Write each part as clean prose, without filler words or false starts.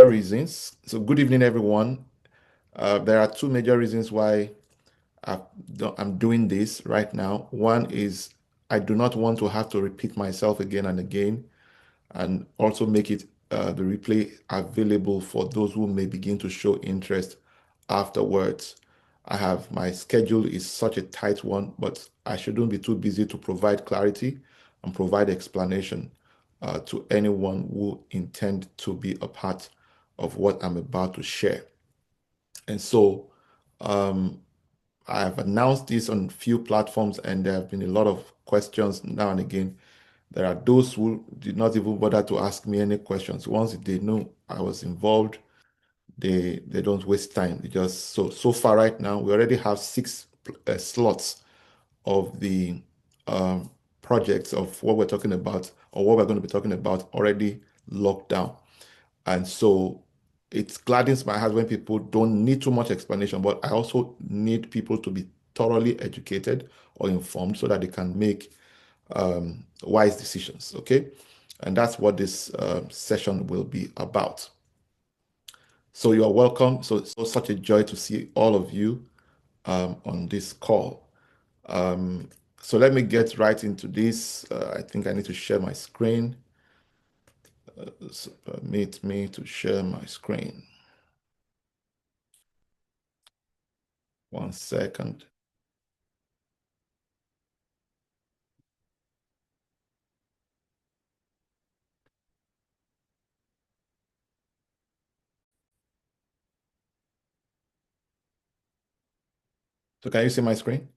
major reasons. So, good evening, everyone. There are two major reasons why I'm doing this right now. One is I do not want to have to repeat myself again and again, and also make it the replay available for those who may begin to show interest afterwards. My schedule is such a tight one, but I shouldn't be too busy to provide clarity and provide explanation to anyone who intend to be a part of what I'm about to share. And so um, I've announced this on few platforms, and there have been a lot of questions now and again. There are those who did not even bother to ask me any questions. Once they know I was involved, they don't waste time. They just so far right now we already have six slots of the um, projects of what we're talking about or what we're going to be talking about already locked down. And so it gladdens my heart when people don't need too much explanation, but I also need people to be thoroughly educated or informed so that they can make wise decisions. Okay. And that's what this session will be about. So you are welcome. So it's such a joy to see all of you on this call. Um, so let me get right into this. I think I need to share my screen. So permit me to share my screen. 1 second. So can you see my screen?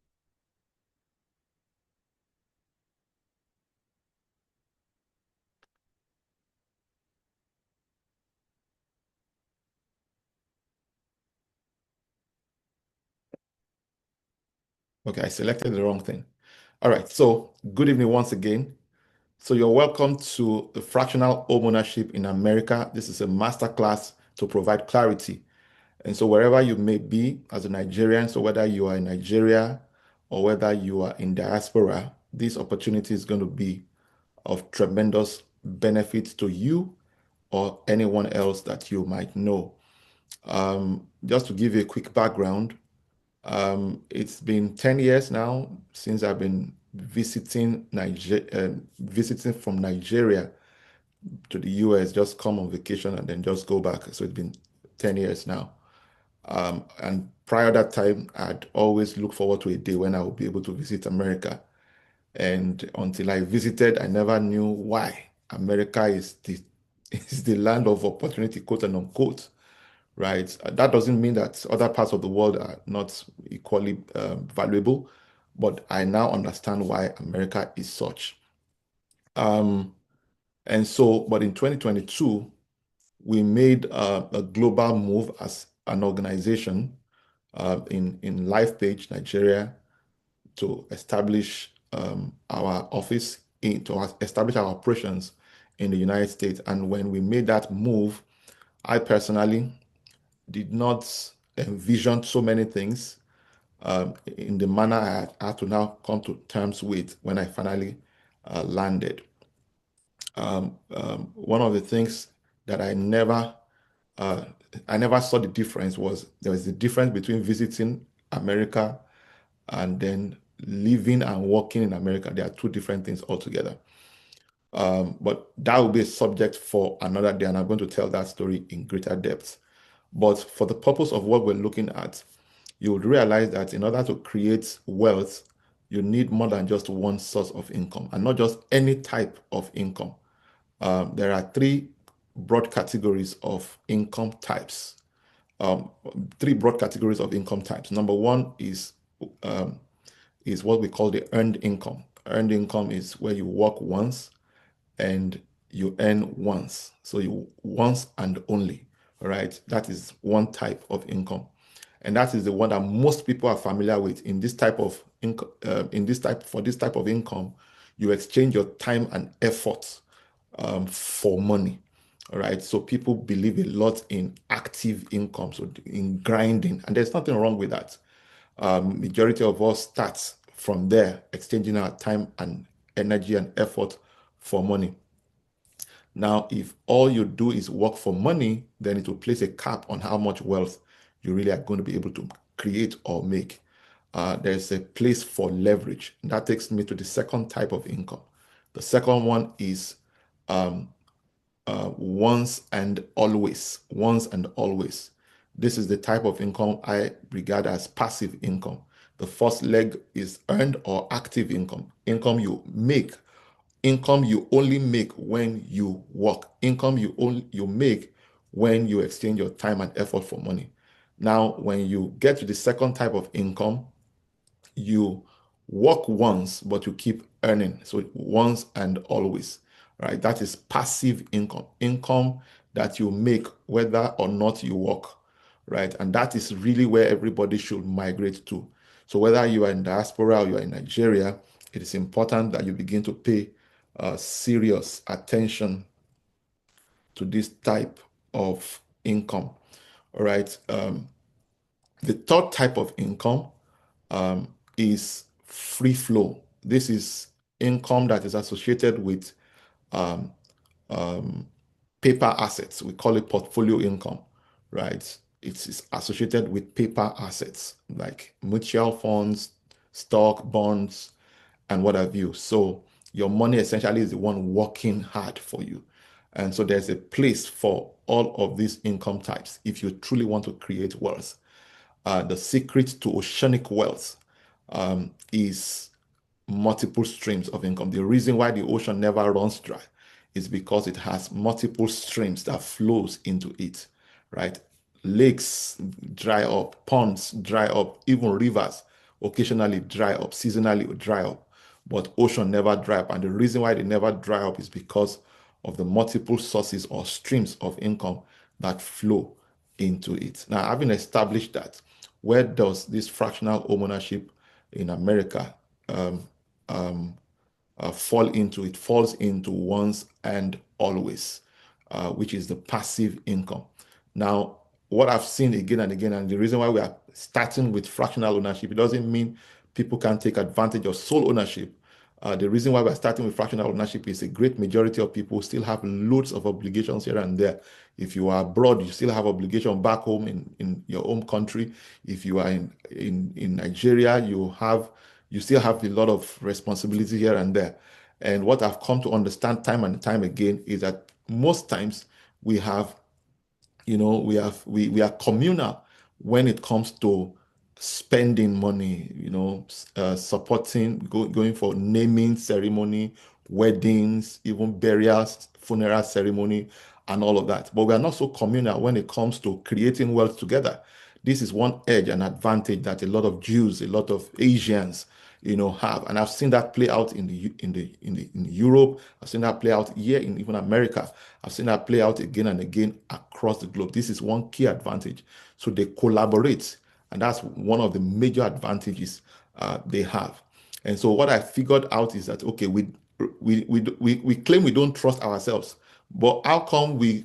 Okay, I selected the wrong thing. All right, so good evening once again. So you're welcome to the Fractional Home Ownership in America. This is a masterclass to provide clarity. And so wherever you may be as a Nigerian, so whether you are in Nigeria or whether you are in diaspora, this opportunity is going to be of tremendous benefit to you or anyone else that you might know. Just to give you a quick background, it's been 10 years now since I've been visiting from Nigeria to the US, just come on vacation and then just go back. So it's been 10 years now. And prior that time, I'd always look forward to a day when I would be able to visit America. And until I visited, I never knew why America is the is the land of opportunity, quote and unquote, right? That doesn't mean that other parts of the world are not equally valuable, but I now understand why America is such. Um, and so, but in 2022, we made a global move as an organization in LifePage, Nigeria, to establish our office, to establish our operations in the United States. And when we made that move, I personally did not envision so many things in the manner I had to now come to terms with when I finally landed. One of the things that uh, I never saw the difference was there was a difference between visiting America and then living and working in America. They are two different things altogether. But that will be a subject for another day, and I'm going to tell that story in greater depth. But for the purpose of what we're looking at, you would realize that in order to create wealth, you need more than just one source of income and not just any type of income. There are three broad categories of income types. Um, Three broad categories of income types. Number one um, is what we call the earned income. Earned income is where you work once and you earn once. So you once and only, right? That is one type of income. And that is the one that most people are familiar with. In this type of income, for this type of income, you exchange your time and effort for money. All right. So people believe a lot in active income, so in grinding, and there's nothing wrong with that. Majority of us starts from there, exchanging our time and energy and effort for money. Now, if all you do is work for money, then it will place a cap on how much wealth you really are going to be able to create or make. There's a place for leverage. And that takes me to the second type of income. The second one is um, once and always. Once and always. This is the type of income I regard as passive income. The first leg is earned or active income. Income you only make when you work. Income you make when you exchange your time and effort for money. Now, when you get to the second type of income, you work once, but you keep earning. So once and always, right? That is passive income, income that you make whether or not you work, right? And that is really where everybody should migrate to. So whether you are in diaspora or you are in Nigeria, it is important that you begin to pay serious attention to this type of income. All right. The third type of income is free flow. This is income that is associated with um, um, paper assets. We call it portfolio income, right? It's associated with paper assets like mutual funds, stock, bonds, and what have you. So your money essentially is the one working hard for you. And so there's a place for all of these income types if you truly want to create wealth. The secret to oceanic wealth is multiple streams of income. The reason why the ocean never runs dry is because it has multiple streams that flows into it, right? Lakes dry up, ponds dry up, even rivers occasionally dry up, seasonally dry up, but ocean never dry up. And the reason why they never dry up is because of the multiple sources or streams of income that flow into it. Now, having established that, where does this fractional ownership in America um, um, fall into? It falls into once and always, which is the passive income. Now, what I've seen again and again, and the reason why we are starting with fractional ownership, it doesn't mean people can take advantage of sole ownership. The reason why we're starting with fractional ownership is a great majority of people still have loads of obligations here and there. If you are abroad, you still have obligation back home in your home country. If you are in Nigeria, you still have a lot of responsibility here and there. And what I've come to understand time and time again is that most times we have we are communal when it comes to spending money, supporting, going for naming ceremony, weddings, even burials, funeral ceremony, and all of that. But we are not so communal when it comes to creating wealth together. This is one edge and advantage that a lot of Jews, a lot of Asians, have. And I've seen that play out in Europe. I've seen that play out here in even America. I've seen that play out again and again across the globe. This is one key advantage. So they collaborate, and that's one of the major advantages they have. And so what I figured out is that okay, we claim we don't trust ourselves, but how come we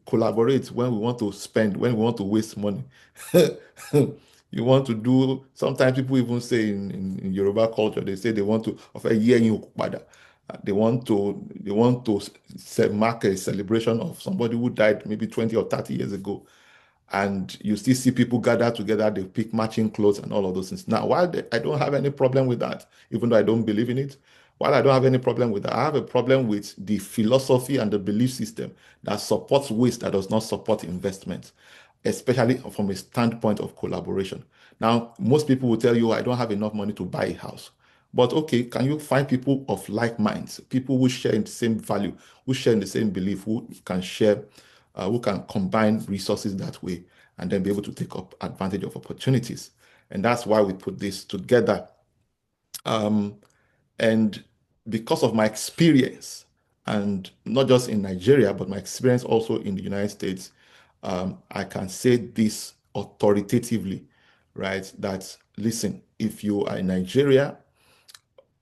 collaborate when we want to spend, when we want to waste money? You want to do, sometimes people even say in Yoruba culture, they say they want to offer a year in Okupada. They want to mark a celebration of somebody who died maybe 20 or 30 years ago. And you still see people gather together, they pick matching clothes and all of those things. Now, I don't have any problem with that, even though I don't believe in it, while I don't have any problem with that, I have a problem with the philosophy and the belief system that supports waste, that does not support investment, especially from a standpoint of collaboration. Now, most people will tell you, I don't have enough money to buy a house. But okay, can you find people of like minds, people who share in the same value, who share in the same belief, who can combine resources that way and then be able to take up advantage of opportunities? And that's why we put this together. Um, and because of my experience, and not just in Nigeria, but my experience also in the United States, I can say this authoritatively, right? That listen, if you are in Nigeria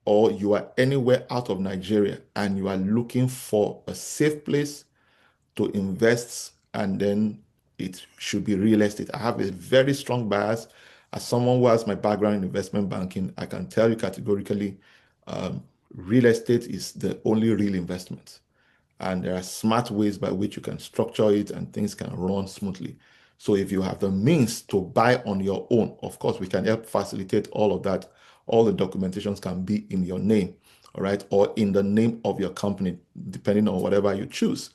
or you are anywhere out of Nigeria and you are looking for a safe place to invest, and then it should be real estate. I have a very strong bias. As someone who has my background in investment banking, I can tell you categorically, real estate is the only real investment. and there are smart ways by which you can structure it and things can run smoothly. So if you have the means to buy on your own, of course, we can help facilitate all of that. All the documentations can be in your name, all right, or in the name of your company, depending on whatever you choose.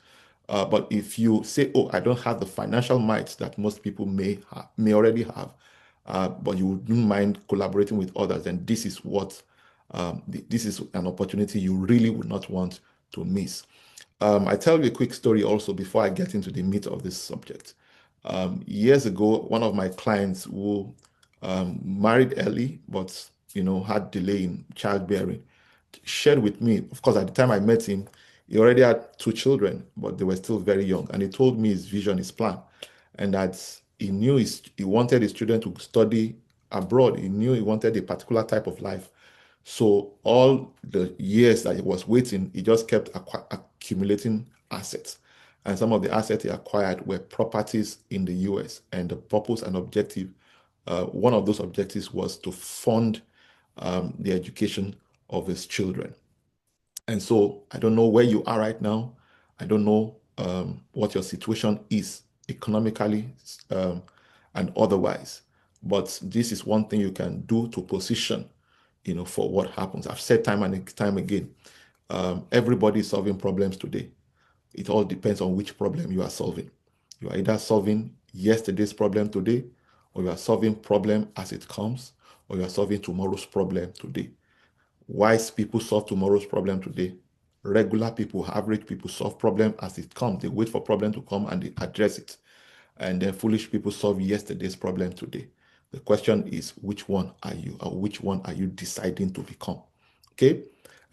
But if you say, "Oh, I don't have the financial might that most people may already have," but you wouldn't mind collaborating with others, then this is an opportunity you really would not want to miss. I tell you a quick story also before I get into the meat of this subject. Years ago, one of my clients who married early, but had delay in childbearing, shared with me. Of course, at the time I met him, he already had two children, but they were still very young. And he told me his vision, his plan, and that he wanted his children to study abroad. He knew he wanted a particular type of life. So all the years that he was waiting, he just kept accumulating assets. And some of the assets he acquired were properties in the US. And the purpose and objective, one of those objectives was to fund the education of his children. And so I don't know where you are right now. I don't know what your situation is economically and otherwise. But this is one thing you can do to position, for what happens. I've said time and time again, everybody is solving problems today. It all depends on which problem you are solving. You are either solving yesterday's problem today, or you are solving problem as it comes, or you are solving tomorrow's problem today. Wise people solve tomorrow's problem today. Regular people, average people solve problem as it comes. They wait for problem to come and they address it. And then foolish people solve yesterday's problem today. The question is, which one are you, or which one are you deciding to become? Okay?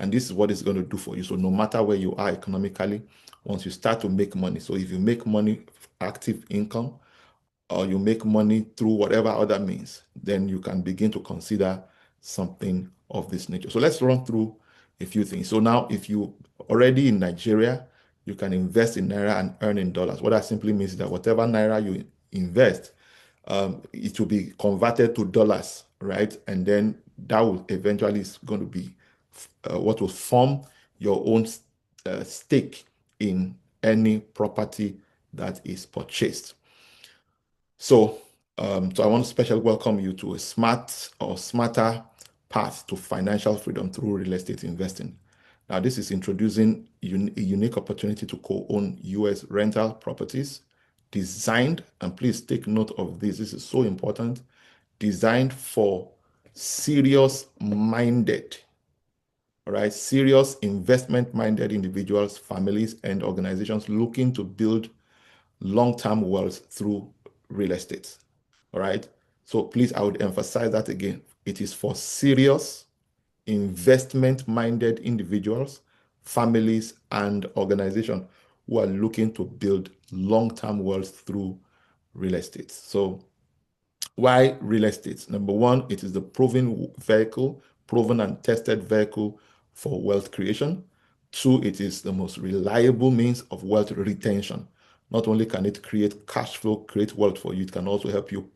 And this is what it's going to do for you. So no matter where you are economically, once you start to make money, so if you make money, active income, or you make money through whatever other means, then you can begin to consider something of this nature. So let's run through a few things. So now, if you already in Nigeria, you can invest in Naira and earn in dollars. What that simply means is that whatever Naira you invest, it will be converted to dollars, right? And then that will eventually is going to be what will form your own stake in any property that is purchased. So I want to specially welcome you to a smart or smarter path to financial freedom through real estate investing. Now, this is introducing a unique opportunity to co-own US rental properties designed, and please take note of this is so important, designed for serious-minded, all right, serious investment-minded individuals, families, and organizations looking to build long-term wealth through real estate. All right. So please, I would emphasize that again. It is for serious investment-minded individuals, families, and organizations who are looking to build long-term wealth through real estate. So why real estate? Number one, it is the proven and tested vehicle for wealth creation. Two, it is the most reliable means of wealth retention. Not only can it create cash flow, create wealth for you, it can also help you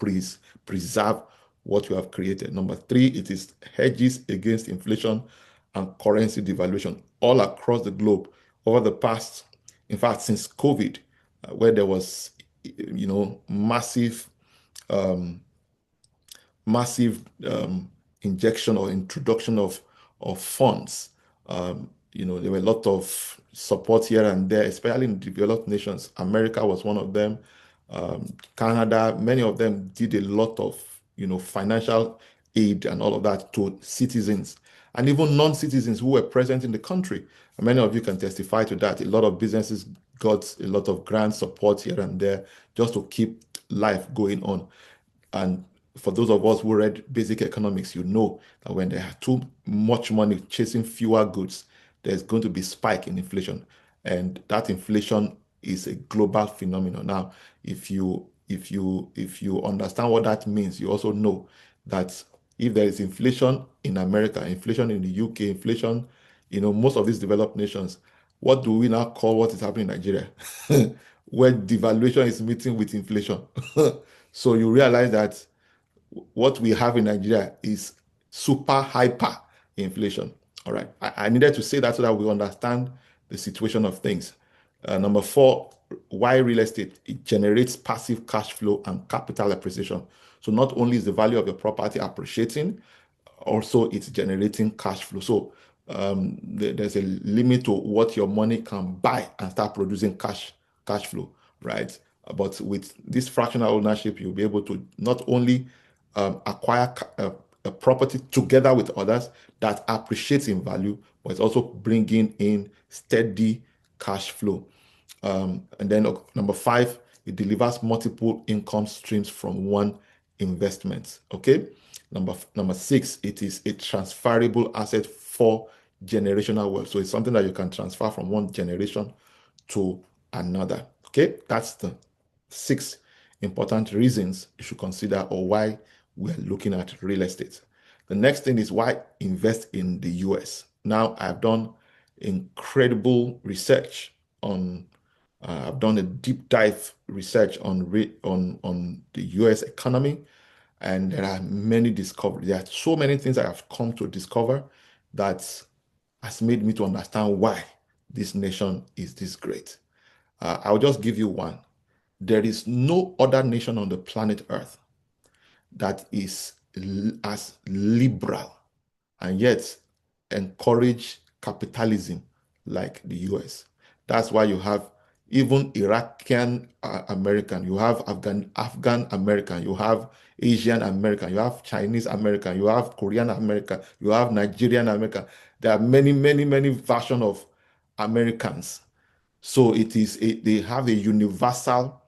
preserve what you have created. Number three, it is hedges against inflation and currency devaluation all across the globe over the past, in fact, since COVID, where there was, um, massive injection or introduction of funds. There were a lot of support here and there, especially in developed nations. America was one of them. Canada, many of them did a lot of, financial aid and all of that to citizens and even non-citizens who were present in the country. And many of you can testify to that. A lot of businesses got a lot of grant support here and there just to keep life going on. And for those of us who read basic economics, you know that when there are too much money chasing fewer goods, there's going to be spike in inflation. And that inflation is a global phenomenon. Now, if you understand what that means, you also know that if there is inflation in America, inflation in the UK, inflation, most of these developed nations, what do we now call what is happening in Nigeria? Where devaluation is meeting with inflation. So you realize that what we have in Nigeria is super hyper inflation. All right. I needed to say that so that we understand the situation of things. Number four, why real estate? It generates passive cash flow and capital appreciation. So not only is the value of your property appreciating, also it's generating cash flow. So there's a limit to what your money can buy and start producing cash flow, right? But with this fractional ownership, you'll be able to not only acquire a property together with others that appreciates in value, but it's also bringing in steady cash flow. And then number five, it delivers multiple income streams from one investment. Okay. Number six, it is a transferable asset for generational wealth. So it's something that you can transfer from one generation to another. Okay. That's the six important reasons you should consider or why we're looking at real estate. The next thing is why invest in the US. Now, I've done incredible research on I've done a deep dive research on the US economy, and there are many discoveries. There are so many things I have come to discover that has made me to understand why this nation is this great. I'll just give you one. There is no other nation on the planet Earth that is as liberal and yet encourage capitalism like the US. That's why you have even Iraqian American, you have Afghan American, you have Asian American, you have Chinese American, you have Korean American, you have Nigerian American. There are many, many, many versions of Americans. So they have a universal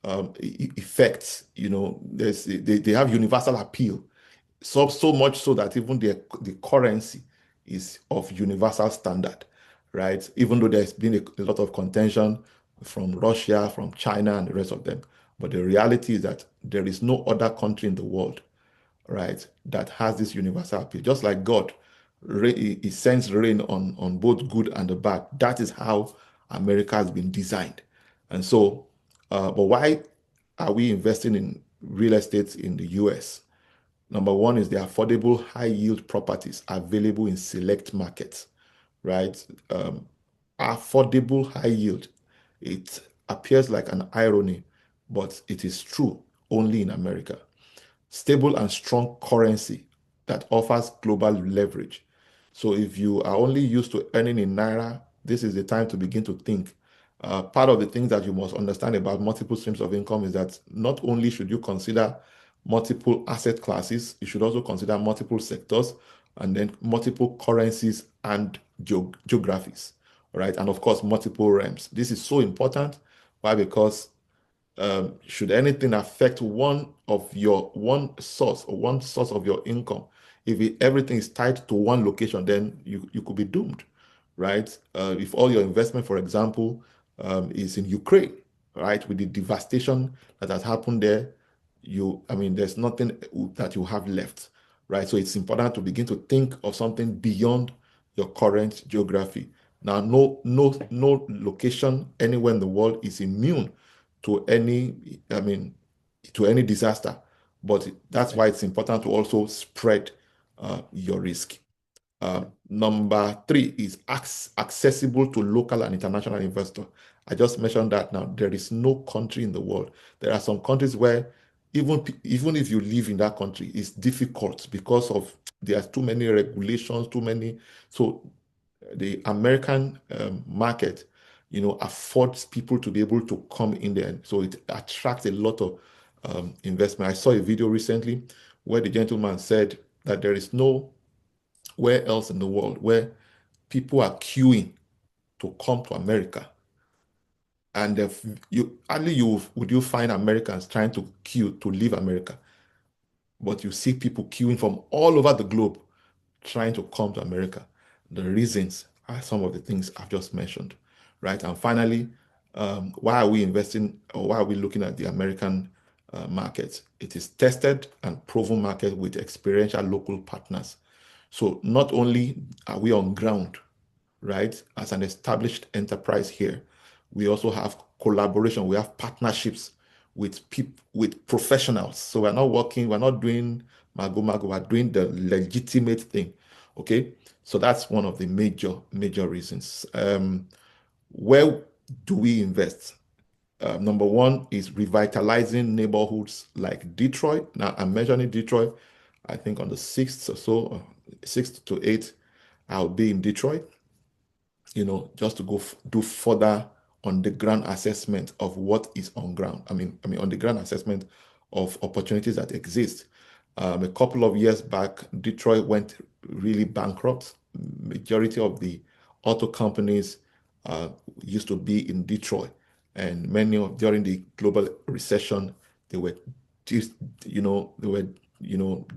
effect. They have universal appeal. So much so that even the currency is of universal standard, right? Even though there's been a lot of contention from Russia, from China, and the rest of them. But the reality is that there is no other country in the world, right, that has this universal appeal. Just like God, He sends rain on both good and the bad. That is how America has been designed. And so, but why are we investing in real estate in the US? Number one is the affordable high yield properties available in select markets, right? Affordable high yield. It appears like an irony, but it is true only in America. Stable and strong currency that offers global leverage. So if you are only used to earning in naira, this is the time to begin to think. Part of the things that you must understand about multiple streams of income is that not only should you consider multiple asset classes, you should also consider multiple sectors and then multiple currencies and geographies, right? And of course, multiple realms. This is so important. Why? Because should anything affect one source of your income, if everything is tied to one location, then you could be doomed, right? If all your investment, for example, is in Ukraine, right, with the devastation that has happened there, there's nothing that you have left, right? So it's important to begin to think of something beyond your current geography. Now, no location anywhere in the world is immune to any disaster. But that's why it's important to also spread your risk. Number three is accessible to local and international investors. I just mentioned that now. There is no country in the world. There are some countries where even if you live in that country, it's difficult because of there are too many regulations, too many. So the American market, affords people to be able to come in there. So it attracts a lot of investment. I saw a video recently where the gentleman said that there is nowhere else in the world where people are queuing to come to America. And if would you find Americans trying to queue to leave America, but you see people queuing from all over the globe trying to come to America. The reasons are some of the things I've just mentioned, right? And finally, why are we investing or why are we looking at the American market? It is tested and proven market with experiential local partners. So not only are we on ground, right, as an established enterprise here, we also have collaboration, we have partnerships with people, with professionals. So we're not doing mago, we're doing the legitimate thing. Okay. So that's one of the major reasons. Where do we invest? Number one is revitalizing neighborhoods like Detroit. Now, I'm mentioning Detroit. I think on the 6th or so, 6th to 8th, I'll be in Detroit, just to do further on the ground assessment of what is on ground. I mean on the ground assessment of opportunities that exist. A couple of years back, Detroit went really bankrupt. Majority of the auto companies uh, used to be in Detroit, and many of during the global recession, they were just, they were,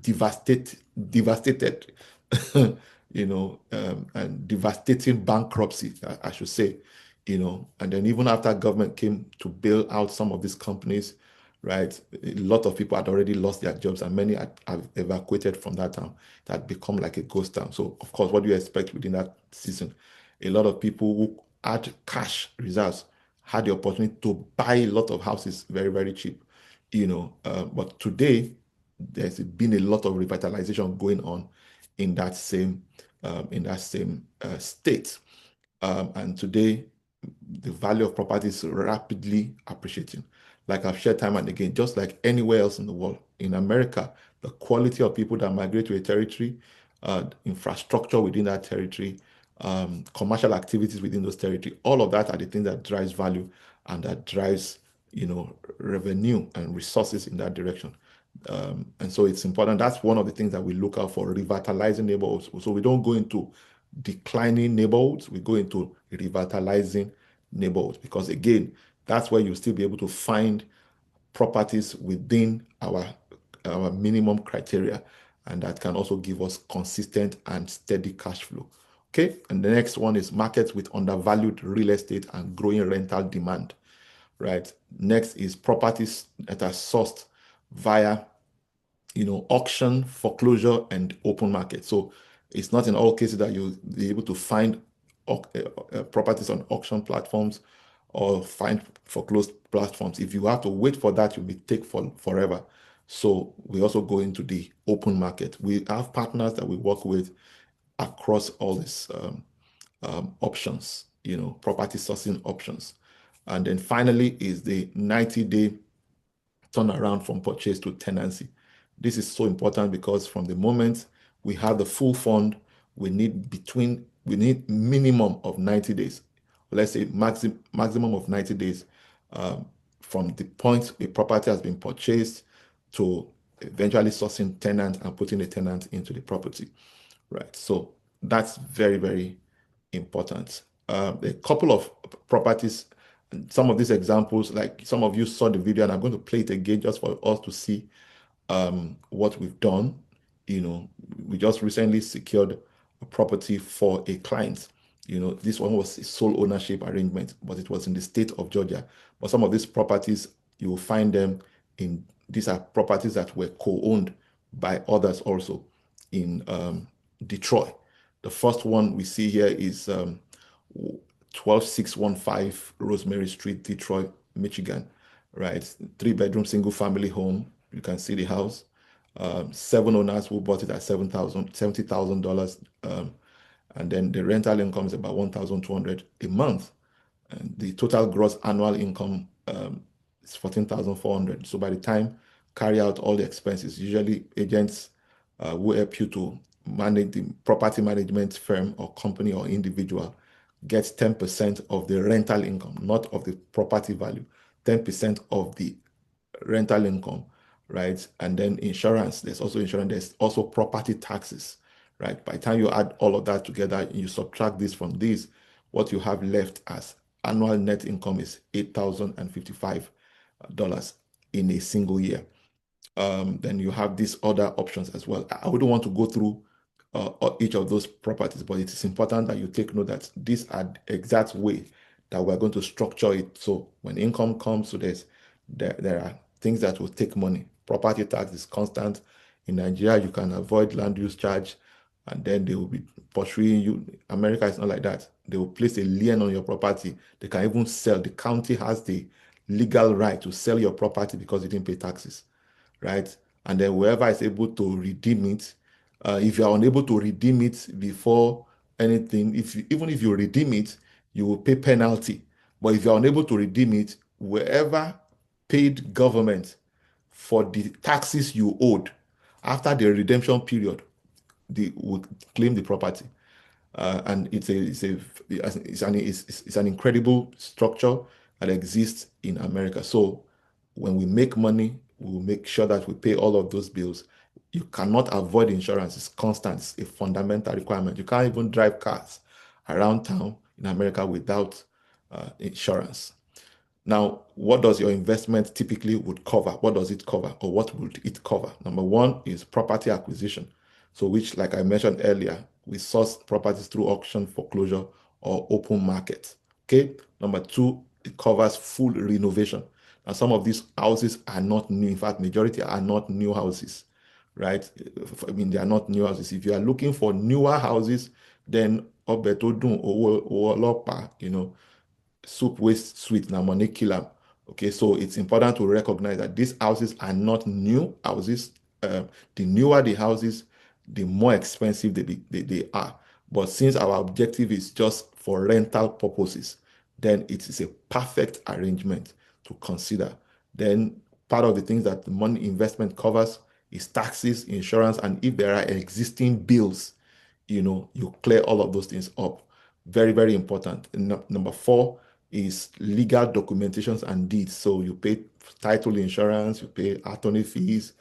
devastated, and devastating bankruptcy, I should say, and then even after government came to bail out some of these companies, right, a lot of people had already lost their jobs, and many have evacuated from that town. That become like a ghost town. So, of course, what do you expect within that season? A lot of people who had cash reserves had the opportunity to buy a lot of houses very, very cheap, but today there's been a lot of revitalization going on in that same state. And today, the value of property is rapidly appreciating. Like I've shared time and again, just like anywhere else in the world, in America, the quality of people that migrate to a territory, infrastructure within that territory, commercial activities within those territory, all of that are the things that drives value and that drives, revenue and resources in that direction. And so it's important. That's one of the things that we look out for, revitalizing neighborhoods. So we don't go into declining neighborhoods, we go into revitalizing neighborhoods because, again, that's where you'll still be able to find properties within our minimum criteria, and that can also give us consistent and steady cash flow. Okay, and the next one is markets with undervalued real estate and growing rental demand. Right. Next is properties that are sourced via auction, foreclosure, and open market. So it's not in all cases that you'll be able to find properties on auction platforms or find foreclosed platforms. If you have to wait for that, you may take forever. So we also go into the open market. We have partners that we work with across all these options, property sourcing options. And then finally is the 90-day turnaround from purchase to tenancy. This is so important because from the moment we have the full fund, we need minimum of 90 days. Let's say maximum of 90 days from the point a property has been purchased to eventually sourcing tenant and putting a tenant into the property. Right. So that's very, very important. A couple of properties, and some of these examples, like some of you saw the video, and I'm going to play it again just for us to see what we've done. We just recently secured a property for a client. This one was a sole ownership arrangement, but it was in the state of Georgia. But some of these properties, you will find them these are properties that were co-owned by others also in Detroit. The first one we see here is 12615 Rosemary Street, Detroit, Michigan, right? Three-bedroom, single-family home. You can see the house. Seven owners who bought it at $70,000. And then the rental income is about 1,200 a month. And the total gross annual income is 14,400. So by the time carry out all the expenses, usually agents will help you to manage the property management firm or company or individual gets 10% of the rental income, not of the property value, 10% of the rental income, right? And then insurance, there's also insurance, there's also property taxes, right? By the time you add all of that together, you subtract this from this, what you have left as annual net income is $8,055 in a single year. Then you have these other options as well. I wouldn't want to go through each of those properties, but it is important that you take note that these are the exact way that we're going to structure it. So when income comes, so there are things that will take money. Property tax is constant. In Nigeria, you can avoid land use charge, and then they will be pursuing you. America is not like that. They will place a lien on your property. They can even sell. The county has the legal right to sell your property because you didn't pay taxes, right? And then whoever is able to redeem it, if you are unable to redeem it before anything, even if you redeem it, you will pay penalty. But if you're unable to redeem it, wherever paid government for the taxes you owed after the redemption period, they would claim the property. And it's an incredible structure that exists in America. So when we make money, we will make sure that we pay all of those bills. You cannot avoid insurance. It's constant. It's a fundamental requirement. You can't even drive cars around town in America without insurance. Now, what does your investment typically would cover? What does it cover, or what would it cover? Number one is property acquisition. So which, like I mentioned earlier, we source properties through auction, foreclosure, or open market. Okay. Number two, it covers full renovation. And some of these houses are not new. In fact, majority are not new houses, right? I mean, they are not new houses. If you are looking for newer houses, then Obetodun, Owolopa, soup waste sweet na money kill am. Okay, so it's important to recognize that these houses are not new houses. The newer the houses, the more expensive they are. But since our objective is just for rental purposes, then it is a perfect arrangement to consider. Then part of the things that the money investment covers is taxes, insurance, and if there are existing bills, you clear all of those things up. Very, very important. And number four is legal documentations and deeds. So you pay title insurance, you pay attorney fees,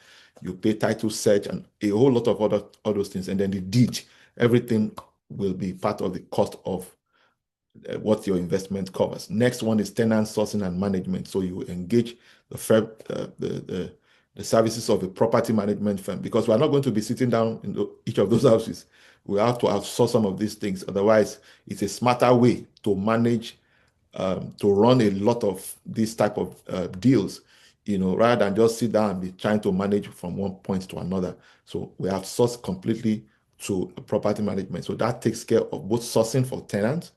you pay title search, and a whole lot of other those things. And then the deed, everything will be part of the cost of what your investment covers. Next one is tenant sourcing and management. So you engage the firm, the services of a property management firm, because we're not going to be sitting down in each of those houses. We have to outsource some of these things. Otherwise, it's a smarter way to manage, to run a lot of these type of deals, rather than just sit down and be trying to manage from one point to another. So we have sourced completely to property management. So that takes care of both sourcing for tenants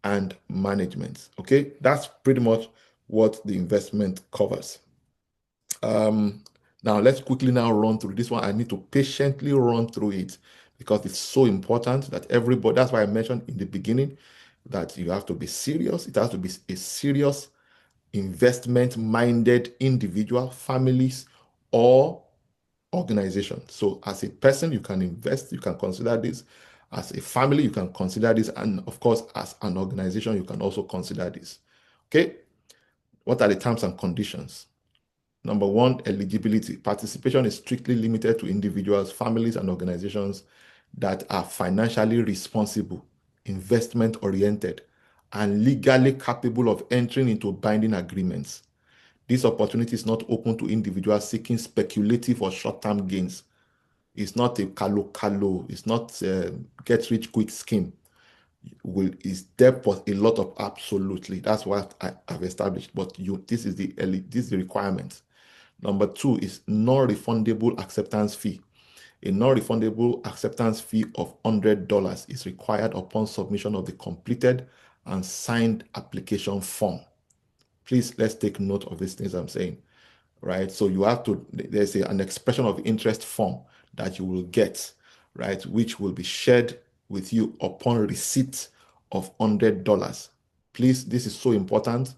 and management. Okay, that's pretty much what the investment covers. Now let's quickly now run through this one. I need to patiently run through it because it's so important that everybody, that's why I mentioned in the beginning that you have to be serious. It has to be a serious investment-minded individual, families, or organization. So as a person, you can invest, you can consider this. As a family, you can consider this. And of course, as an organization, you can also consider this. Okay. What are the terms and conditions? Number one, eligibility. Participation is strictly limited to individuals, families, and organizations that are financially responsible, investment oriented, and legally capable of entering into binding agreements. This opportunity is not open to individuals seeking speculative or short-term gains. It's not a kalo. It's not a get rich quick scheme. Is there a lot of absolutely? That's what I've established. But this is the requirement. Number two is non-refundable acceptance fee. A non-refundable acceptance fee of $100 is required upon submission of the completed and signed application form. Please, let's take note of these things I'm saying, right? So you have to, there's an expression of interest form that you will get, right? Which will be shared with you upon receipt of $100. Please, this is so important,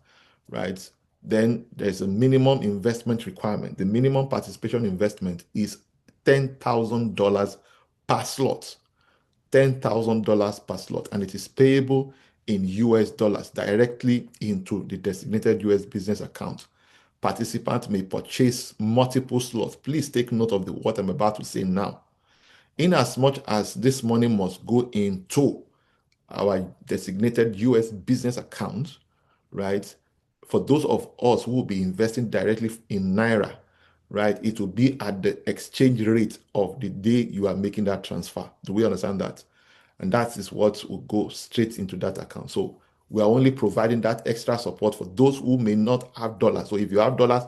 right? Then there's a minimum investment requirement. The minimum participation investment is $10,000 per slot. $10,000 per slot, and it is payable in US dollars directly into the designated US business account. Participants may purchase multiple slots. Please take note of what I'm about to say now. In as much as this money must go into our designated US business account, right? For those of us who will be investing directly in Naira, right? It will be at the exchange rate of the day you are making that transfer. Do we understand that? And that is what will go straight into that account. So we are only providing that extra support for those who may not have dollars. So if you have dollars,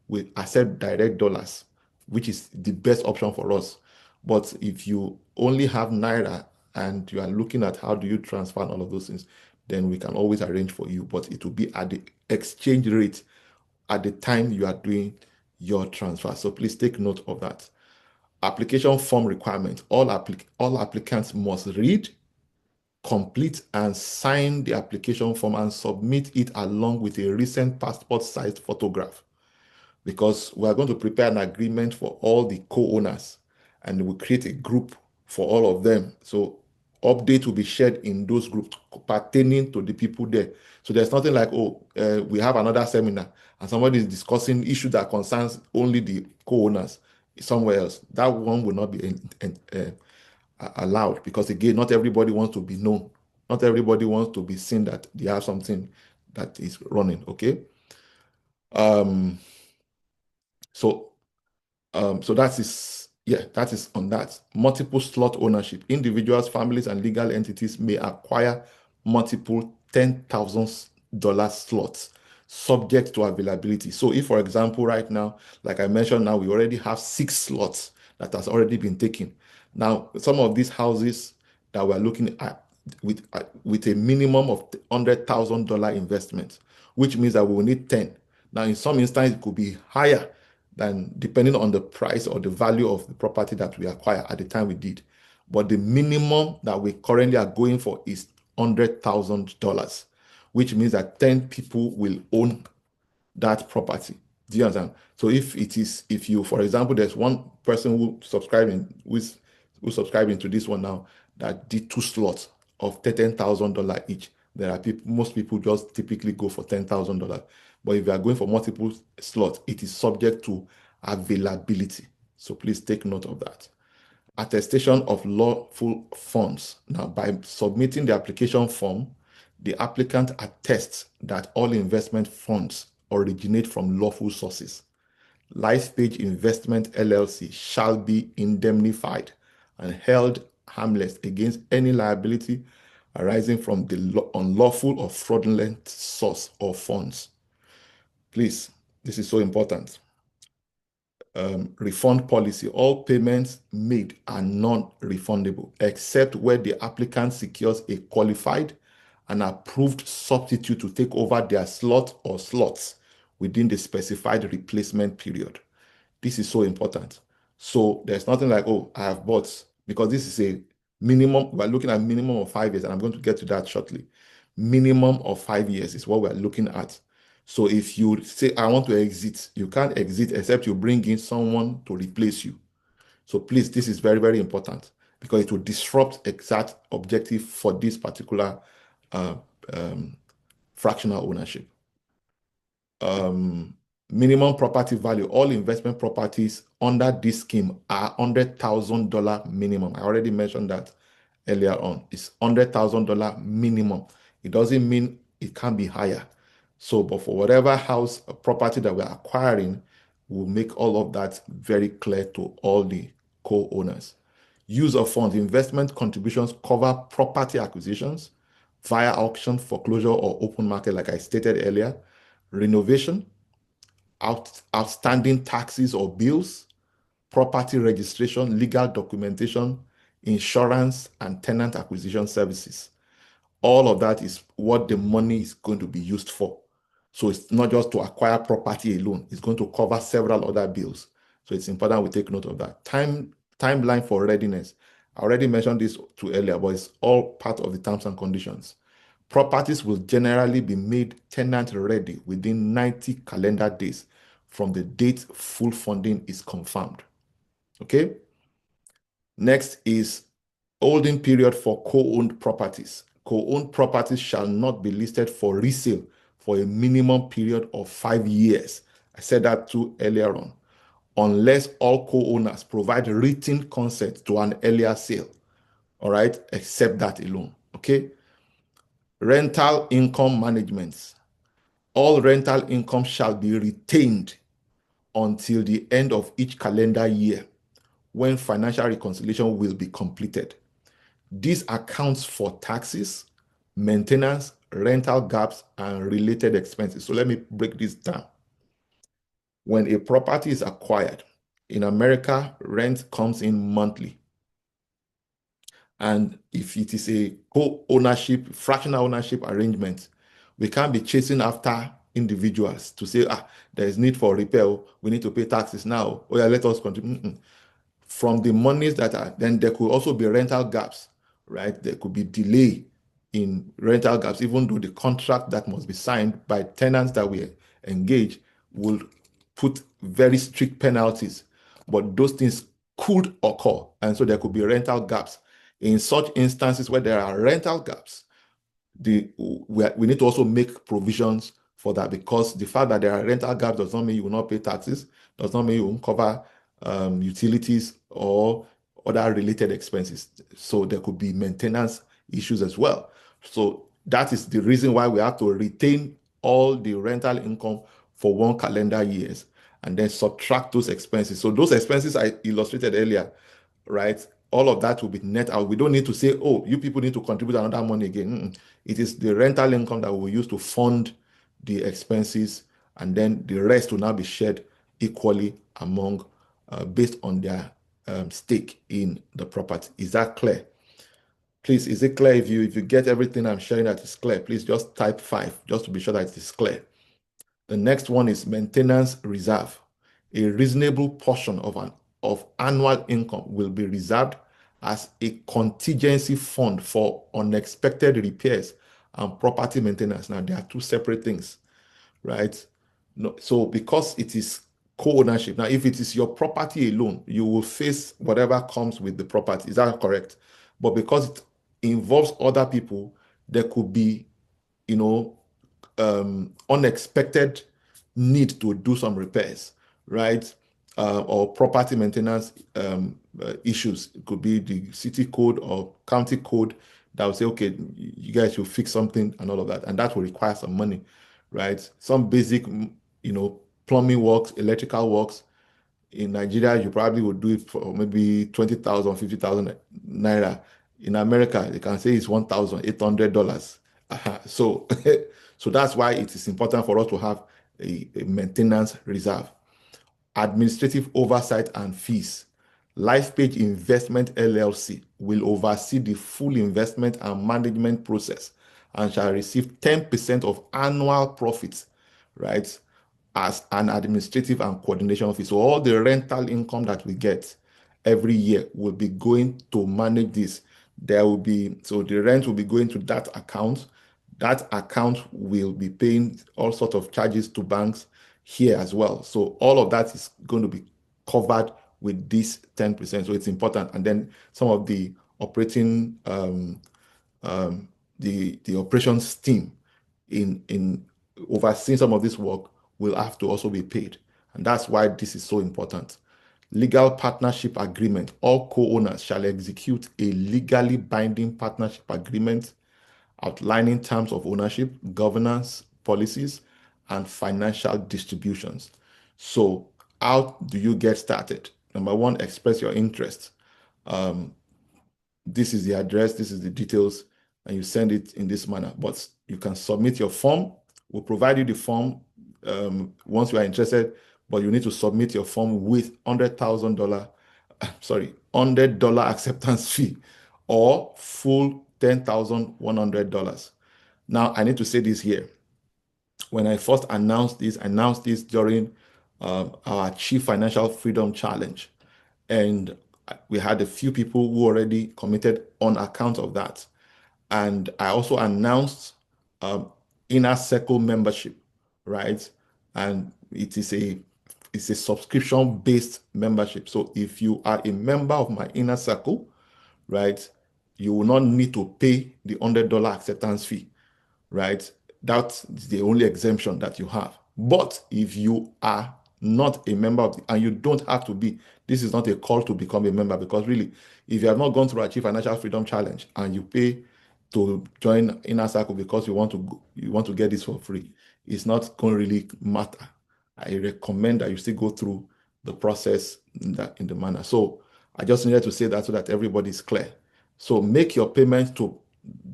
we accept direct dollars, which is the best option for us. But if you only have Naira and you are looking at how do you transfer and all of those things, then we can always arrange for you. But it will be at the exchange rate at the time you are doing your transfer. So please take note of that. Application form requirement. All applicants must read, complete and sign the application form and submit it along with a recent passport-sized photograph, because we are going to prepare an agreement for all the co-owners and we'll create a group for all of them. So update will be shared in those groups pertaining to the people there. So there's nothing like, oh, we have another seminar and somebody is discussing issue that concerns only the co-owners somewhere else. That one will not be allowed, because again, not everybody wants to be known. Not everybody wants to be seen that they have something that is running. Okay. Um, so so that is, yeah, that is on that. Multiple slot ownership. Individuals, families, and legal entities may acquire multiple $10,000 slots subject to availability. So if, for example, right now, like I mentioned, now we already have 6 slots that has already been taken. Now, some of these houses that we're looking at with a minimum of $100,000 investment, which means that we will need 10. Now, in some instances, it could be higher than, depending on the price or the value of the property that we acquire at the time we did. But the minimum that we currently are going for is $100,000, which means that 10 people will own that property. Do you understand? So if you, for example, there's one person who's subscribing to this one now that did 2 slots of $10,000 each. There are people, most people just typically go for $10,000. But if you are going for multiple slots, it is subject to availability. So please take note of that. Attestation of lawful funds. Now, by submitting the application form, the applicant attests that all investment funds originate from lawful sources. LifePage Investment LLC shall be indemnified and held harmless against any liability arising from the unlawful or fraudulent source of funds. Please, this is so important. Refund policy. All payments made are non-refundable except where the applicant secures a qualified and approved substitute to take over their slot or slots within the specified replacement period. This is so important. So there's nothing like, oh, I have bought, because this is a minimum. We're looking at minimum of 5 years, and I'm going to get to that shortly. Minimum of 5 years is what we're looking at. So if you say, I want to exit, you can't exit except you bring in someone to replace you. So please, this is very, very important, because it will disrupt exact objective for this particular uh, um, fractional ownership. Minimum property value. All investment properties under this scheme are $100,000 minimum. I already mentioned that earlier on. It's $100,000 minimum. It doesn't mean it can be higher. So, but for whatever house or property that we're acquiring, we'll make all of that very clear to all the co-owners. Use of funds. Investment contributions cover property acquisitions via auction, foreclosure, or open market, like I stated earlier. Renovation, outstanding taxes or bills, property registration, legal documentation, insurance, and tenant acquisition services. All of that is what the money is going to be used for. So it's not just to acquire property alone. It's going to cover several other bills. So it's important we take note of that. Timeline for readiness. I already mentioned this too earlier, but it's all part of the terms and conditions. Properties will generally be made tenant ready within 90 calendar days from the date full funding is confirmed. Okay? Next is holding period for co-owned properties. Co-owned properties shall not be listed for resale for a minimum period of 5 years. I said that too earlier on. Unless all co-owners provide written consent to an earlier sale. All right? Except that alone. Okay? Rental income management. All rental income shall be retained until the end of each calendar year, when financial reconciliation will be completed. This accounts for taxes, maintenance, rental gaps, and related expenses. So let me break this down. When a property is acquired, in America, rent comes in monthly. And if it is a co-ownership, fractional ownership arrangement, we can't be chasing after individuals to say, there is need for repair, we need to pay taxes now. Oh yeah, let us contribute. From the monies that are, then there could also be rental gaps, right? There could be delay in rental gaps, even though the contract that must be signed by tenants that we engage will put very strict penalties. But those things could occur. And so there could be rental gaps. In such instances where there are rental gaps, we need to also make provisions for that, because the fact that there are rental gaps does not mean you will not pay taxes, does not mean you won't cover utilities or other related expenses. So there could be maintenance issues as well. So that is the reason why we have to retain all the rental income for 1 calendar years and then subtract those expenses. So those expenses I illustrated earlier, right? All of that will be net out. We don't need to say, oh, you people need to contribute another money again. It is the rental income that we will use to fund the expenses, and then the rest will now be shared equally among, based on their stake in the property. Is that clear? Please, is it clear? If you get everything I'm sharing that is clear, please just type 5 just to be sure that it is clear. The next one is maintenance reserve. A reasonable portion of annual income will be reserved as a contingency fund for unexpected repairs and property maintenance. Now, there are two separate things, right? No, so because it is co-ownership, now if it is your property alone, you will face whatever comes with the property. Is that correct? But because it involves other people, there could be, you know, unexpected need to do some repairs, right? Or property maintenance issues. It could be the city code or county code that will say, okay, you guys should fix something and all of that. And that will require some money, right? Some basic, plumbing works, electrical works. In Nigeria, you probably would do it for maybe 20,000, 50,000 naira. In America, they can say it's $1,800. So, so that's why it is important for us to have a maintenance reserve. Administrative oversight and fees. LifePage Investment LLC will oversee the full investment and management process and shall receive 10% of annual profits, right, as an administrative and coordination fee. So all the rental income that we get every year will be going to manage this. There will be, so the rent will be going to that account. That account will be paying all sorts of charges to banks here as well. So all of that is going to be covered with this 10%. So it's important. And then some of the operating, the operations team in overseeing some of this work will have to also be paid. And that's why this is so important. Legal partnership agreement. All co-owners shall execute a legally binding partnership agreement outlining terms of ownership, governance, policies, and financial distributions. So how do you get started? Number one, express your interest. This is the address, this is the details, and you send it in this manner. But you can submit your form. We'll provide you the form once you are interested, but you need to submit your form with $100,000, $100 acceptance fee or full $10,100. Now, I need to say this here. When I first announced this during our Chief Financial Freedom Challenge. And we had a few people who already committed on account of that. And I also announced Inner Circle membership, right? And it's a subscription-based membership. So if you are a member of my Inner Circle, right, you will not need to pay the $100 acceptance fee, right? That's the only exemption that you have. But if you are not a member of and you don't have to be, this is not a call to become a member, because really, if you have not gone through Achieve Financial Freedom Challenge and you pay to join Inner Circle because you want to get this for free, it's not going to really matter. I recommend that you still go through the process in the manner. So I just needed to say that so that everybody is clear. So make your payment to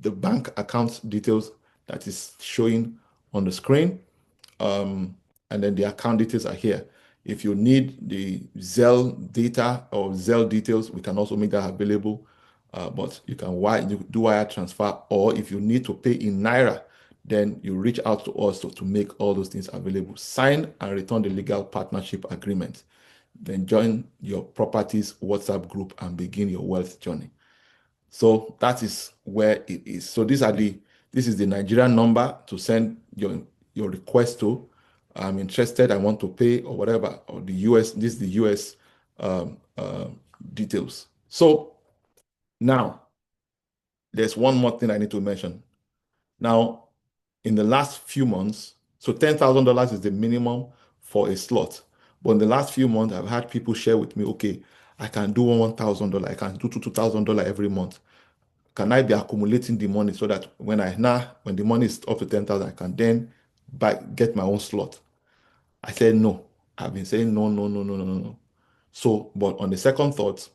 the bank account details that is showing on the screen. And then the account details are here. If you need the Zelle data or Zelle details, we can also make that available. But you can do wire transfer, or if you need to pay in Naira, then you reach out to us to make all those things available. Sign and return the legal partnership agreement. Then join your properties WhatsApp group and begin your wealth journey. So that is where it is. So this is the Nigerian number to send your request to. I'm interested, I want to pay or whatever, or the US, this is the US details. So now there's one more thing I need to mention. Now, in the last few months, so $10,000 is the minimum for a slot. But in the last few months, I've had people share with me, okay, I can do $1,000, I can do $2,000 every month. Can I be accumulating the money so that when the money is up to 10,000, I can then get my own slot? I said no. I've been saying no, no, no, no, no, no, no. So, but on the second thought,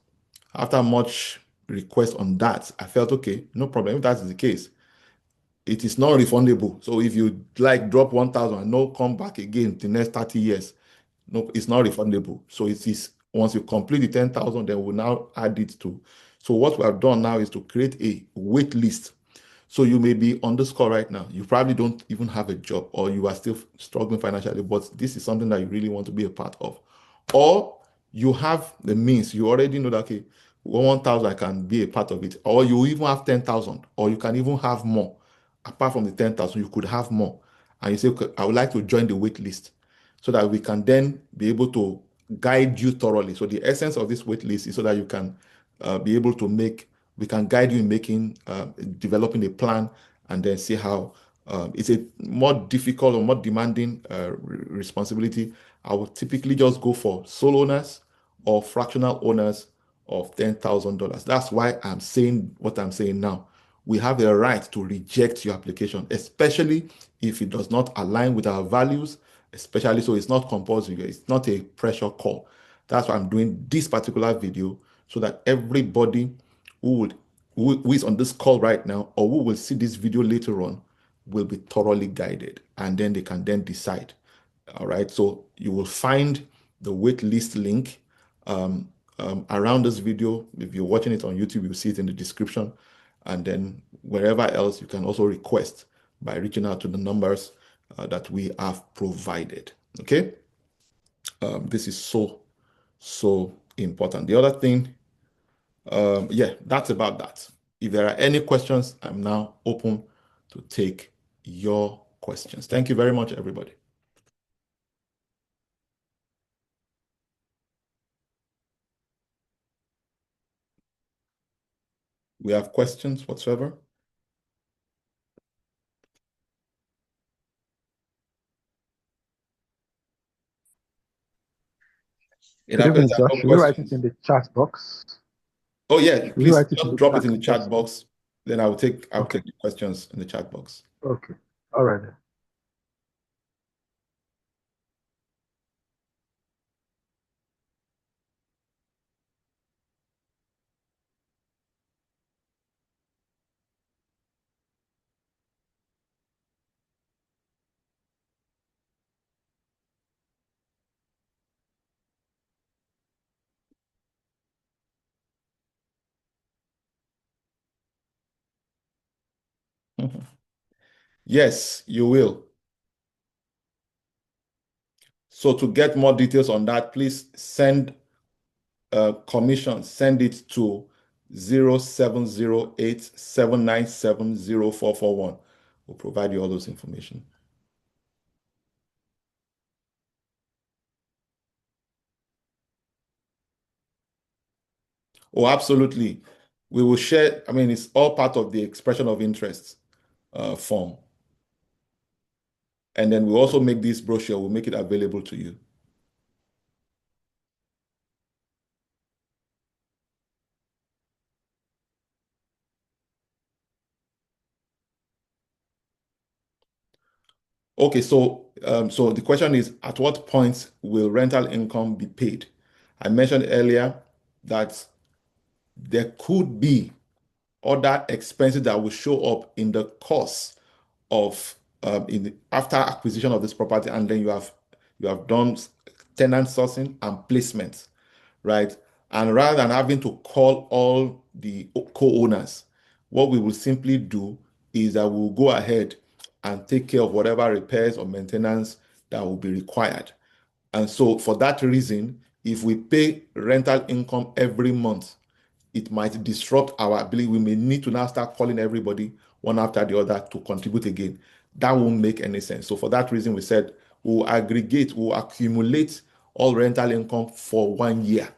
after much request on that, I felt okay, no problem. If that is the case, it is not refundable. So if you like drop 1,000 and no come back again the next 30 years, no, it's not refundable. So it is once you complete the 10,000, then we'll now add it to. So what we have done now is to create a wait list. So you may be on this call right now. You probably don't even have a job or you are still struggling financially, but this is something that you really want to be a part of. Or you have the means, you already know that, okay, 1,000, I can be a part of it. Or you even have 10,000, or you can even have more. Apart from the 10,000, you could have more. And you say, okay, I would like to join the wait list so that we can then be able to guide you thoroughly. So the essence of this wait list is so that you can be able to we can guide you in developing a plan and then see how it's a more difficult or more demanding responsibility. I would typically just go for sole owners or fractional owners of $10,000. That's why I'm saying what I'm saying now. We have the right to reject your application, especially if it does not align with our values, especially so it's not compulsory, it's not a pressure call. That's why I'm doing this particular video so that everybody who would who is on this call right now or who will see this video later on will be thoroughly guided and then they can then decide. All right, so you will find the wait list link around this video. If you're watching it on YouTube, you'll see it in the description. And then wherever else, you can also request by reaching out to the numbers that we have provided. Okay, this is so important. The other thing, yeah, that's about that. If there are any questions, I'm now open to take your questions. Thank you very much, everybody. We have questions whatsoever? It Good evening, happens sir. that no Should we write it questions. in the chat box? Oh yeah, Should we please write it in just the drop it chat in the chat box? box. Then I'll Okay. take the questions in the chat box. Okay. All right. Yes, you will. So to get more details on that, please send commission, send it to 0708 797 0441. We'll provide you all those information. Oh, absolutely. We will share, I mean, it's all part of the expression of interest form. And then we'll also make this brochure, we'll make it available to you. Okay, so the question is, at what point will rental income be paid? I mentioned earlier that there could be other expenses that will show up in the course of after acquisition of this property, and then you have done tenant sourcing and placement, right? And rather than having to call all the co-owners, what we will simply do is that we'll go ahead and take care of whatever repairs or maintenance that will be required. And so for that reason, if we pay rental income every month, it might disrupt our ability. We may need to now start calling everybody one after the other to contribute again. That won't make any sense. So for that reason, we said we'll aggregate, we'll accumulate all rental income for 1 year.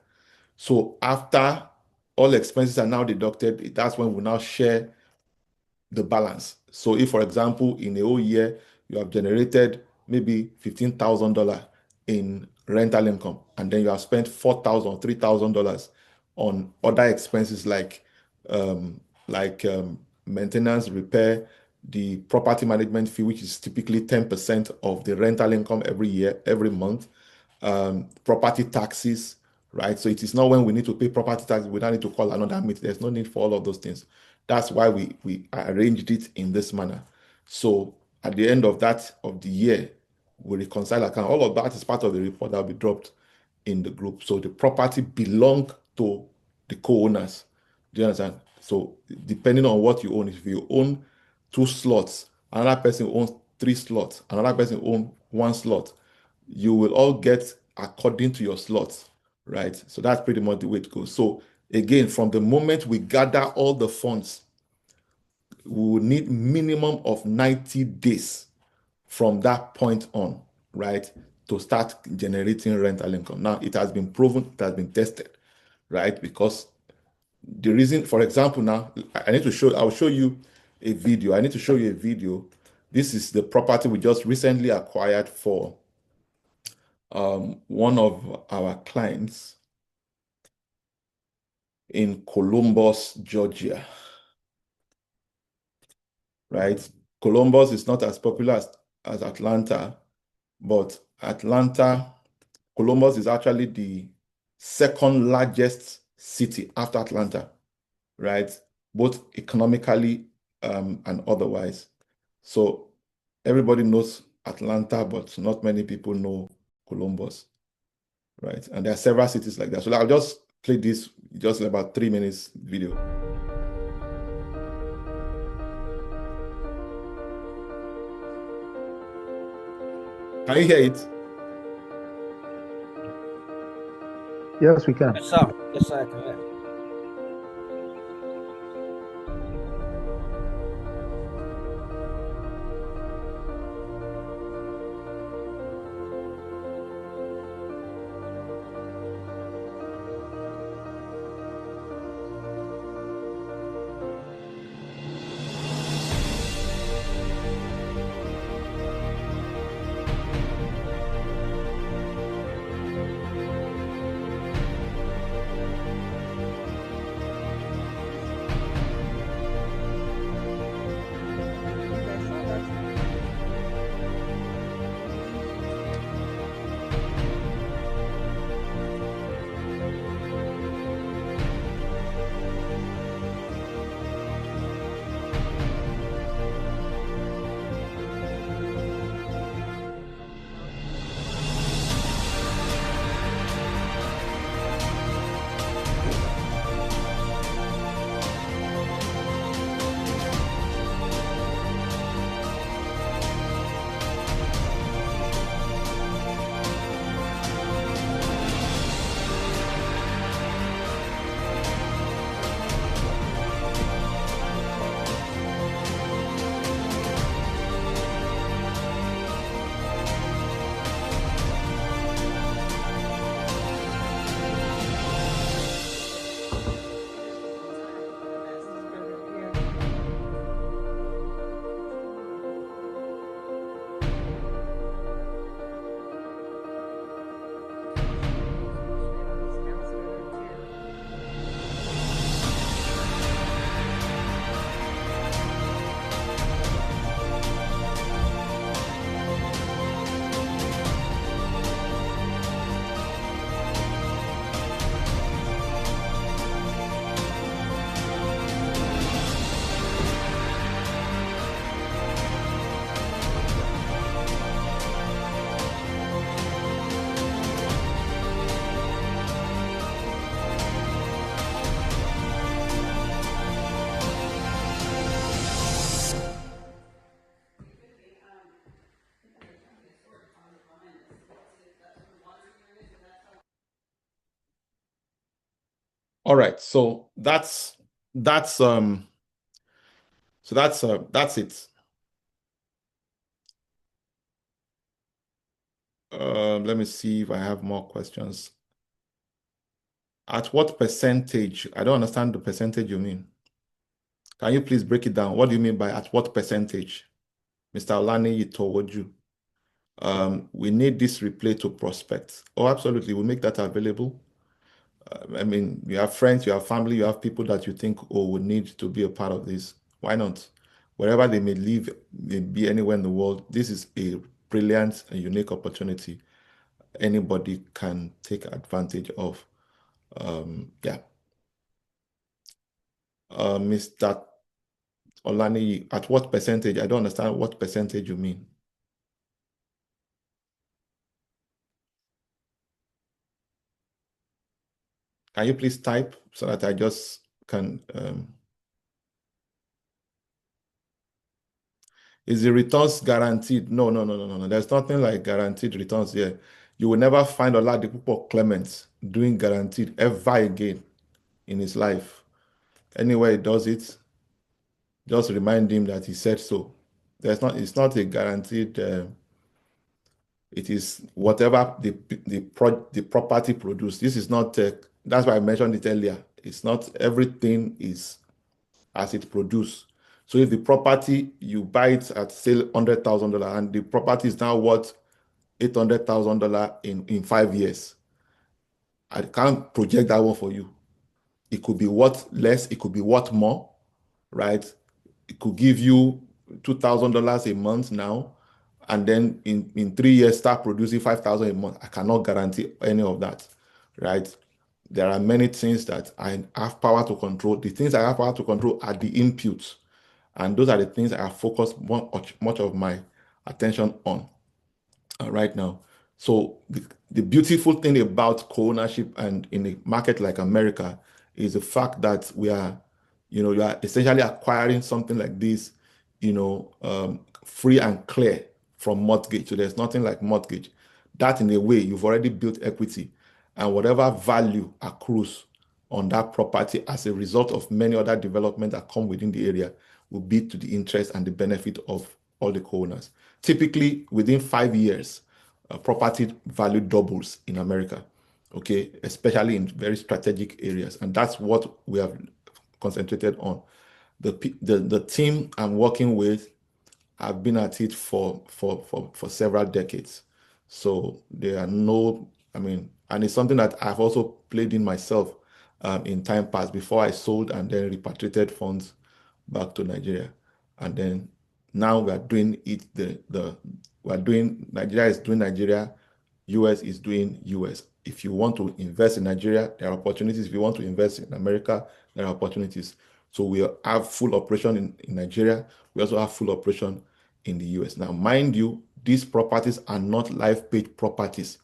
So after all expenses are now deducted, that's when we now share the balance. So if, for example, in a whole year, you have generated maybe $15,000 in rental income, and then you have spent $4,000, $3,000 on other expenses um, maintenance, repair, the property management fee, which is typically 10% of the rental income every year, every month, property taxes, right? So it is not when we need to pay property tax, we don't need to call another meeting. There's no need for all of those things. That's why we arranged it in this manner. So at the end of the year, we reconcile account. All of that is part of the report that will be dropped in the group. So the property belong to the co-owners. Do you understand? So depending on what you own, if you own 2 slots, another person owns 3 slots, another person owns 1 slot, you will all get according to your slots, right? So that's pretty much the way it goes. So again, from the moment we gather all the funds, we will need minimum of 90 days from that point on, right, to start generating rental income. Now, it has been proven, it has been tested, right? Because the reason, for example, now I'll show you a video. I need to show you a video. This is the property we just recently acquired for one of our clients in Columbus, Georgia, right? Columbus is not as popular as Atlanta, but Columbus is actually the second largest city after Atlanta, right? Both economically and otherwise. So everybody knows Atlanta, but not many people know Columbus, right? And there are several cities like that. So I'll just play this just in about 3 minutes video. Can you hear it? Yes, we can. Yes, sir. Yes, sir, I can hear. All right. That's that's it. Let me see if I have more questions. At what percentage? I don't understand the percentage you mean. Can you please break it down? What do you mean by at what percentage? Mr. Olani told you. We need this replay to prospect. Oh, absolutely. We'll make that available. I mean, you have friends, you have family, you have people that you think, oh, would need to be a part of this. Why not? Wherever they may live, may be anywhere in the world, this is a brilliant and unique opportunity anybody can take advantage of. Yeah. Mr. Olani, at what percentage? I don't understand what percentage you mean. Can you please type so that I just can? Is the returns guaranteed? No, no, no, no, no, no. There's nothing like guaranteed returns here. You will never find Oladipupo Clement doing guaranteed ever again in his life. Anywhere he does it, just remind him that he said so. It's not a guaranteed. It is whatever the property produced. This is not. That's why I mentioned it earlier. It's not everything is as it produced. So if the property you buy it at say $100,000 and the property is now worth $800,000 in 5 years, I can't project that one for you. It could be worth less, it could be worth more, right? It could give you $2,000 a month now, and then in 3 years start producing 5,000 a month. I cannot guarantee any of that, right? There are many things that I have power to control. The things I have power to control are the inputs, and those are the things I have focused much of my attention on right now. So the beautiful thing about co-ownership and in a market like America is the fact that you are essentially acquiring something like this, free and clear from mortgage. So there's nothing like mortgage. That in a way, you've already built equity, and whatever value accrues on that property as a result of many other developments that come within the area will be to the interest and the benefit of all the co-owners. Typically, within 5 years, property value doubles in America, okay, especially in very strategic areas. And that's what we have concentrated on. The team I'm working with have been at it for several decades. So there are no, I mean, and it's something that I've also played in myself in time past before I sold and then repatriated funds back to Nigeria. And then now we are doing it, we're doing, Nigeria is doing Nigeria, US is doing US. If you want to invest in Nigeria, there are opportunities. If you want to invest in America, there are opportunities. So we have full operation in Nigeria. We also have full operation in the US. Now, mind you, these properties are not live page properties.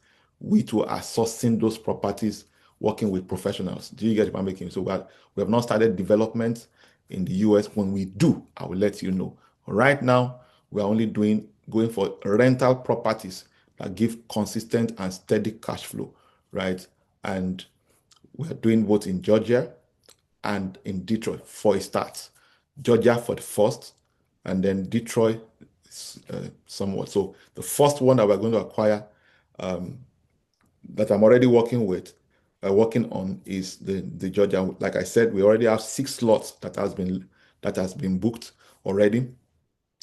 We too are sourcing those properties, working with professionals. Do you get what I'm making? So we have not started development in the US. When we do, I will let you know. Right now, we are only going for rental properties that give consistent and steady cash flow, right? And we're doing both in Georgia and in Detroit for a start. Georgia for the first, and then Detroit somewhat. So the first one that we're going to acquire that I'm already working on is the Georgia. Like I said, we already have 6 slots that has been booked already.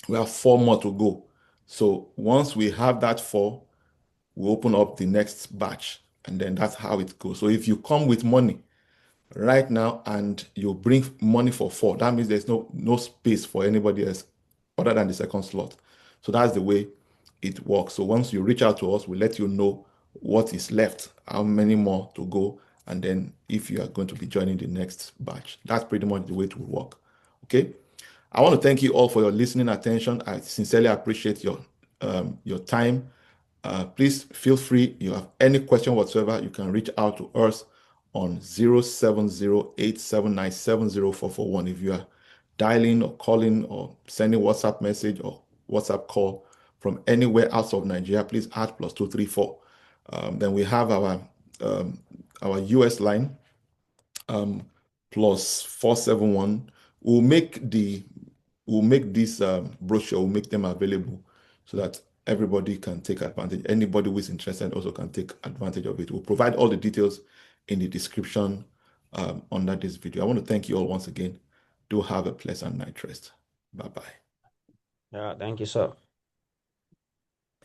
We have 4 more to go. So once we have that 4, we open up the next batch, and then that's how it goes. So if you come with money right now and you bring money for 4, that means there's no space for anybody else other than the second slot. So that's the way it works. So once you reach out to us, we let you know what is left, how many more to go, and then if you are going to be joining the next batch. That's pretty much the way it will work. Okay. I want to thank you all for your listening attention. I sincerely appreciate your time. Please feel free. You have any question whatsoever, you can reach out to us on 070879704441. If you are dialing or calling or sending WhatsApp message or WhatsApp call from anywhere outside of Nigeria, please add +234. Then we have our US line, um, plus 471. We'll make the we'll make this brochure, we'll make them available so that everybody can take advantage. Anybody who is interested also can take advantage of it. We'll provide all the details in the description under this video. I want to thank you all once again. Do have a pleasant night rest. Bye-bye. Yeah, thank you, sir.